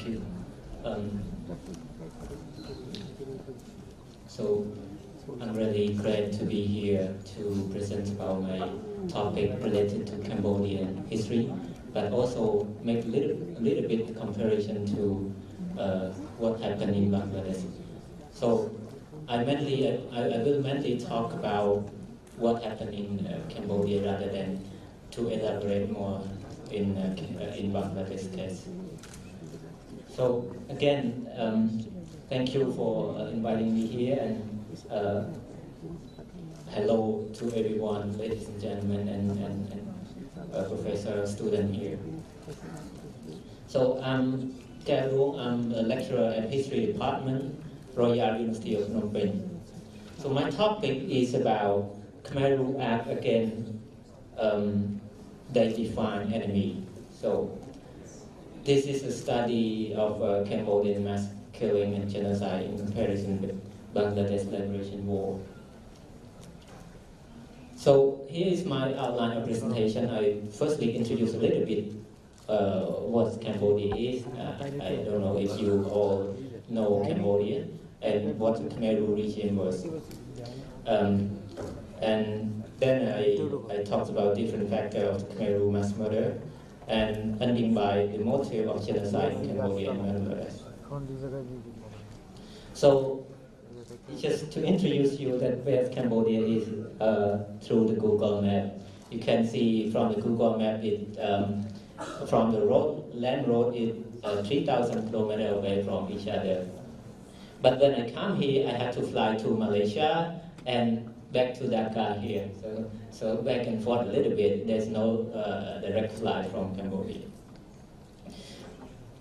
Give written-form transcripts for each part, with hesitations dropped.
Thank you. So I'm really glad to be here to present about my topic related to Cambodian history, but also make a little bit comparison to what happened in Bangladesh. So I will mainly talk about what happened in Cambodia rather than to elaborate more in Bangladesh case. So again, thank you for inviting me here, and hello to everyone, ladies and gentlemen, and professor, student here. So I'm Keo Doung. I'm a lecturer at History Department, Royal University of Phnom Penh. So my topic is about Khmer Rouge Act again. They define enemy. So this is a study of Cambodian mass killing and genocide in comparison with Bangladesh Liberation War. So here is my outline of presentation. I firstly introduce a little bit what Cambodia is. I don't know if you all know Cambodia and what the Khmer Rouge regime was. And then I talked about different factors of the Khmer Rouge mass murder, and ending by the motive of genocide in Cambodia and Bangladesh. So, just to introduce you that where Cambodia is through the Google map. You can see from the Google map, from the land road, is 3,000 kilometers away from each other. But when I come here, I have to fly to Malaysia and back to Dhaka here. So back and forth a little bit. There's no direct flight from Cambodia.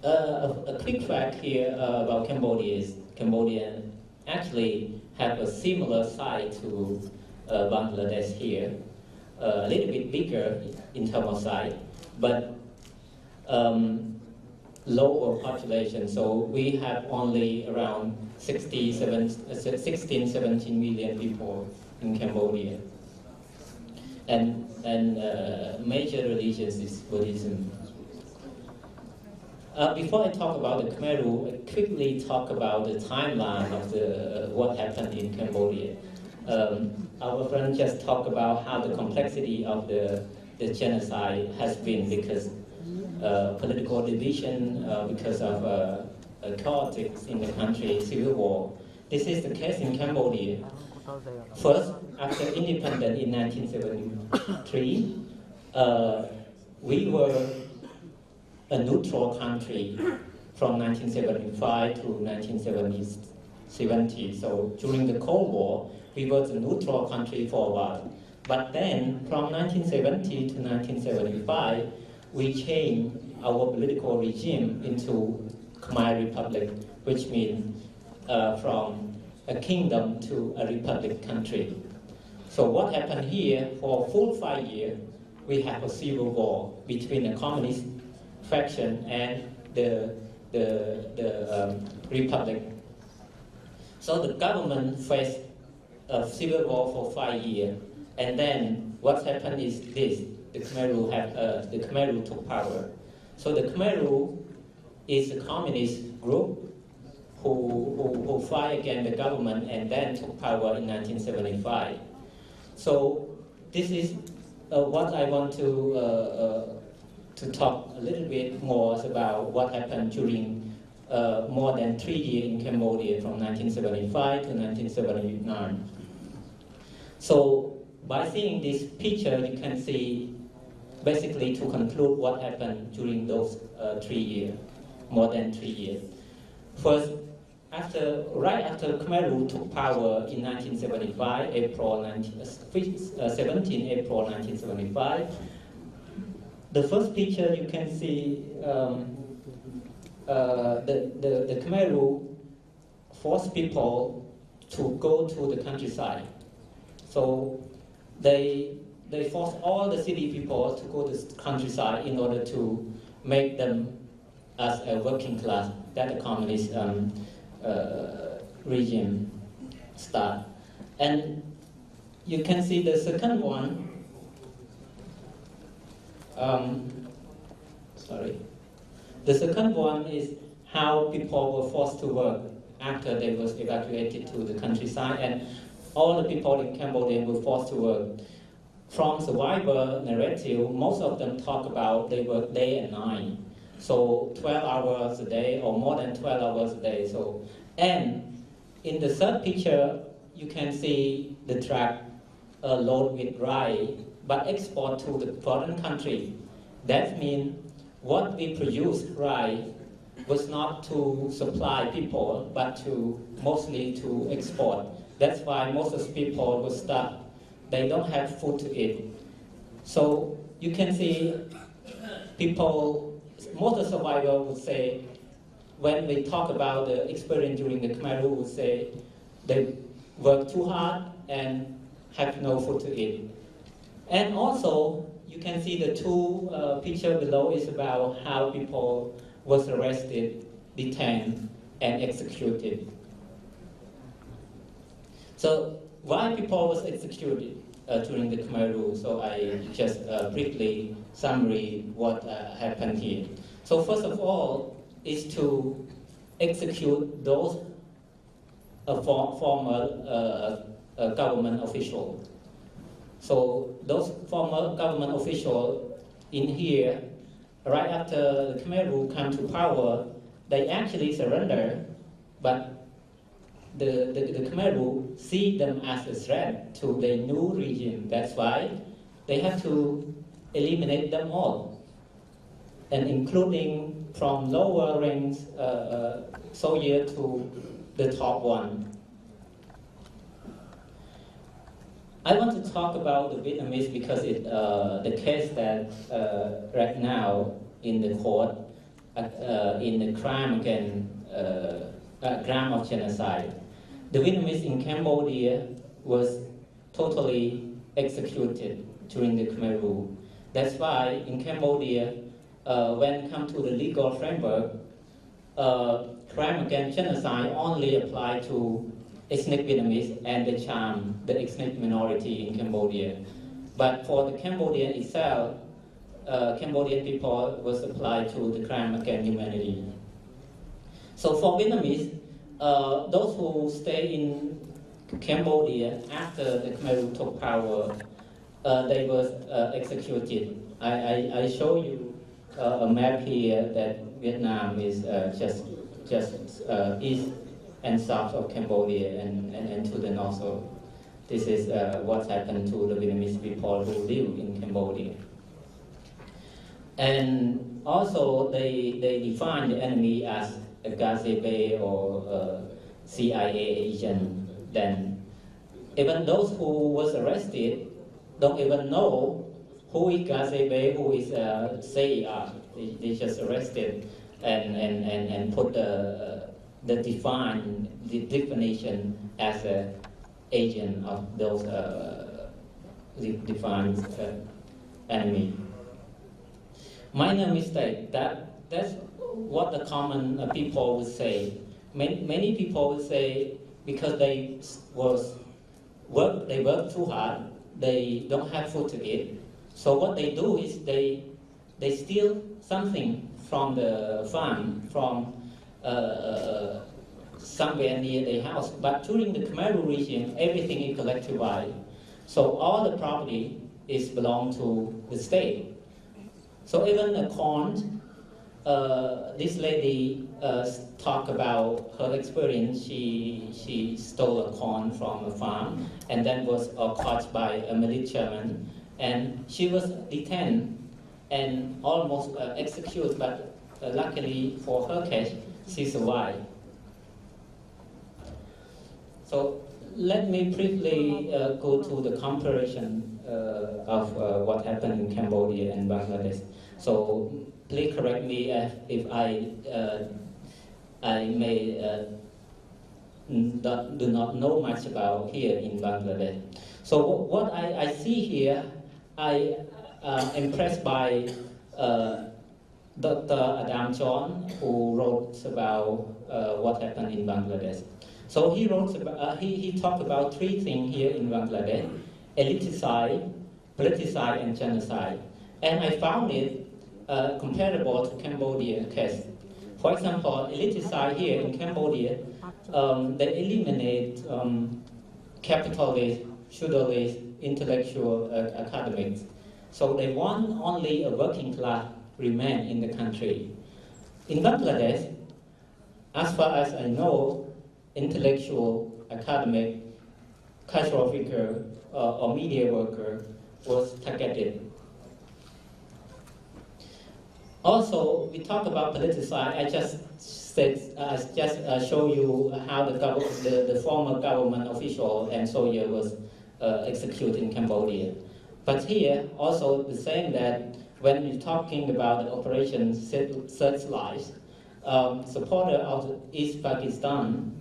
A quick fact here about Cambodia is Cambodia actually have a similar size to Bangladesh here, a little bit bigger in terms of size, but lower population. So we have only around 16, 17 million people in Cambodia. And major religions is Buddhism. Before I talk about the Khmer Rouge, I quickly talk about the timeline of what happened in Cambodia. Our friend just talked about how the complexity of the genocide has been because political division, because of chaotics in the country, civil war. This is the case in Cambodia. First, after independence in 1973, we were a neutral country from 1975 to 1970. So during the Cold War, we were a neutral country for a while. But then, from 1970 to 1975, we changed our political regime into Khmer Republic, which means from a kingdom to a republic country. So what happened here, for a full 5 years, we have a civil war between the communist faction and the republic. So the government faced a civil war for 5 years, and then what happened is this: the Khmer Rouge took power. So the Khmer Rouge is a communist group who fight against the government and then took power in 1975. So this is what I want to talk a little bit more about what happened during more than 3 years in Cambodia from 1975 to 1979. So by seeing this picture, you can see basically to conclude what happened during those 3 years, more than 3 years. First, right after Khmer Rouge took power in 1975, 17 April 1975, the first picture you can see the Khmer Rouge forced people to go to the countryside. So they forced all the city people to go to the countryside in order to make them as a working class that the communist regime start. And you can see the second one. The second one is how people were forced to work after they was evacuated to the countryside, and all the people in Cambodia were forced to work. From survivor narrative, most of them talk about they work day and night, so 12 hours a day or more than 12 hours a day. So, and in the third picture, you can see the truck load with rice, but export to the foreign country. That means what we produce, rice, was not to supply people, but to mostly to export. That's why most of the people were stuck. They don't have food to eat. So you can see people, most of the survivors would say, when we talk about the experience during the Khmer Rouge, would say they work too hard and have no food to eat. And also, you can see the two pictures below is about how people was arrested, detained, and executed. So why people was executed during the Khmer Rouge? So I just briefly summary what happened here. So first of all is to execute those former government officials. So those former government officials in here, right after the Khmer Rouge come to power, they actually surrender, but the Khmer Rouge see them as a threat to the new regime. That's why they have to eliminate them all, and including from lower ranks soldier to the top one. I want to talk about the Vietnamese because the case that right now in the court in the crime against crime of genocide. The Vietnamese in Cambodia was totally executed during the Khmer Rouge. That's why in Cambodia, when it comes to the legal framework, crime against genocide only apply to ethnic Vietnamese and the Cham, the ethnic minority in Cambodia. But for the Cambodia itself, Cambodian people was applied to the crime against humanity. So for Vietnamese, those who stay in Cambodia after the Khmer Rouge took power, they were executed. I show you a map here that Vietnam is just east and south of Cambodia and to the north. So this is what happened to the Vietnamese people who live in Cambodia. And also they define the enemy as a gazebo or CIA agent. Then even those who was arrested don't even know who is gazebo, who is CIA. They just arrested and put the definition as an agent of those defined enemy. Minor mistake, that's what the common people would say. Many people would say because they work too hard, they don't have food to eat. So what they do is they steal something from the farm, from somewhere near their house. But during the Khmer Rouge regime, everything is collectivized. So all the property is belong to the state. So even the corn, this lady talked about her experience. She stole a corn from a farm and then was caught by a militiaman, and she was detained and almost executed, but luckily for her case, she survived. So let me briefly go to the comparison of what happened in Cambodia and Bangladesh. So please correct me if I may do not know much about here in Bangladesh. So what I see here, I am impressed by Dr. Adam John, who wrote about what happened in Bangladesh. So he wrote about, he talked about three things here in Bangladesh: eliticide, politicide, and genocide. And I found it comparable to Cambodia case. For example, eliticide here in Cambodia, they eliminate capitalists, feudalists, intellectual academics. So they want only a working class remain in the country. In Bangladesh, as far as I know, intellectual, academic, cultural figure, or media worker was targeted. Also, we talk about politicide. I just show you how the former government official and soldier was executed in Cambodia. But here, also the same that when we're talking about the Operation Searchlight, supporter of East Pakistan,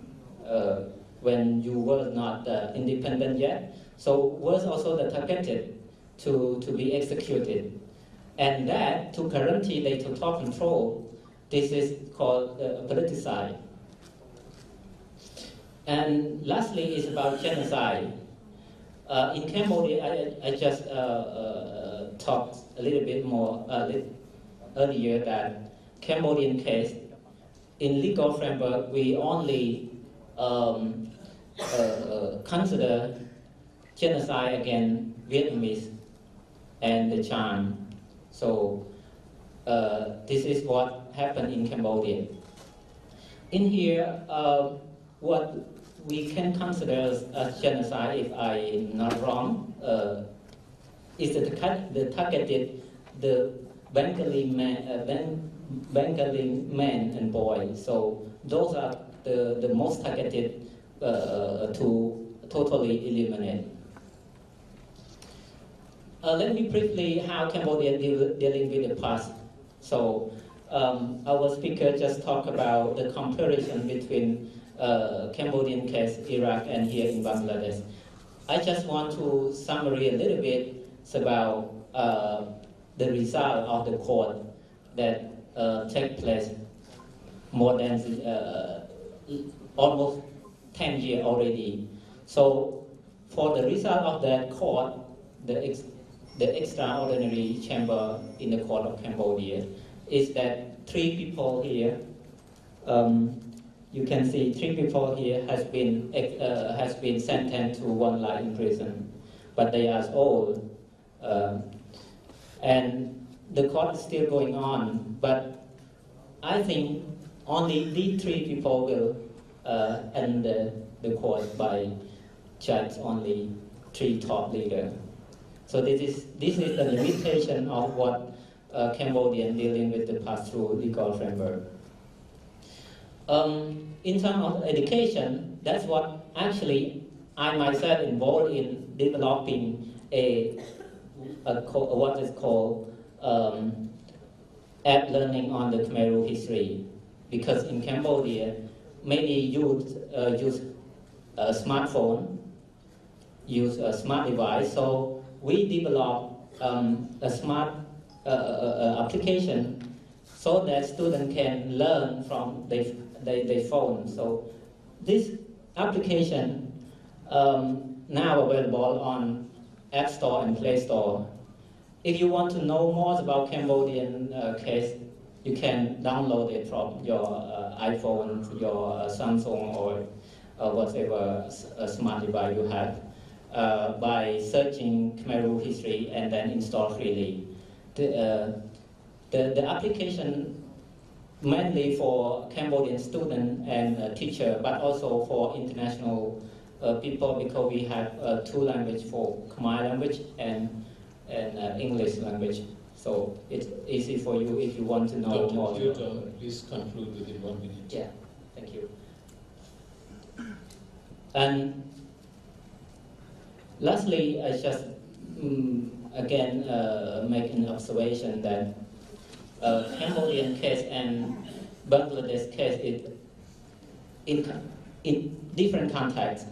when you were not independent yet, so was also the targeted to be executed. And that, to guarantee the total control, this is called politicide. And lastly is about genocide. In Cambodia, I just talked a little bit more earlier that Cambodian case, in legal framework, we only consider genocide against Vietnamese and the Chan. So this is what happened in Cambodia. In here, what we can consider as genocide, if I'm not wrong, is the targeted the Bengali men and boys. So those are the most targeted to totally eliminate. Let me briefly how Cambodia dealing with the past. So our speaker just talked about the comparison between Cambodian case, Iraq, and here in Bangladesh. I just want to summarize a little bit about the result of the court that take place more than almost 10 years already. So for the result of that court, the extraordinary chamber in the court of Cambodia is that 3 people here, you can see 3 people here has been sentenced to 1 life in prison, but they are old, and the court is still going on. But I think only these 3 people will end the court by judge only 3 top leaders. So this is the limitation of what Cambodian dealing with the pass-through legal framework. In terms of education, that's what actually I myself involved in developing what is called app learning on the Khmer Rouge history, because in Cambodia many youth use a smartphone, use a smart device. So we developed a smart application so that students can learn from their phone. So this application now available on App Store and Play Store. If you want to know more about Cambodian case, you can download it from your iPhone, your Samsung, or whatever smart device you have. By searching Khmer Rouge history and then install freely. The application mainly for Cambodian student and teacher, but also for international people, because we have 2 languages for Khmer language and English language. So it's easy for you if you want to know more. Dr. Keo Doung, please conclude within 1 minute. Yeah, thank you. And lastly, I just again make an observation that Cambodian case and Bangladesh case is in different contexts.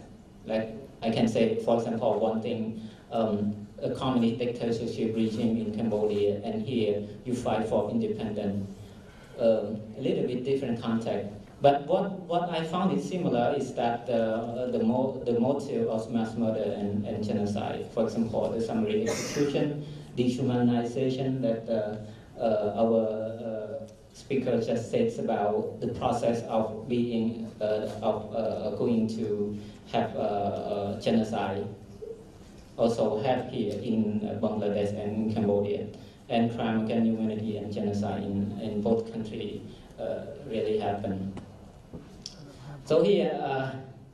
Like I can say, for example, one thing, a communist dictatorship regime in Cambodia, and here you fight for independence. A little bit different context. But what I found is similar is that the motive of mass murder and genocide, for example, the summary execution, dehumanization that our speaker just said about the process of being going to have genocide also have here in Bangladesh and in Cambodia, and crime against humanity and genocide in both countries really happen. So here,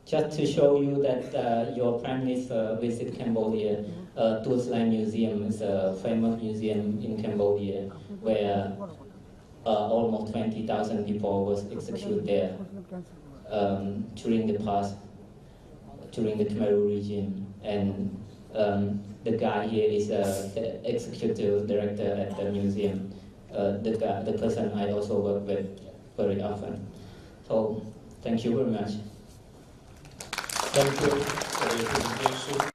just to show you that your Prime Minister visit Cambodia, Tuxlan Museum is a famous museum in Cambodia where almost 20,000 people was executed there during the past, during the Khmer Rouge regime. And the guy here is the executive director at the museum, the person I also work with very often. So thank you very much. Thank you for your presentation.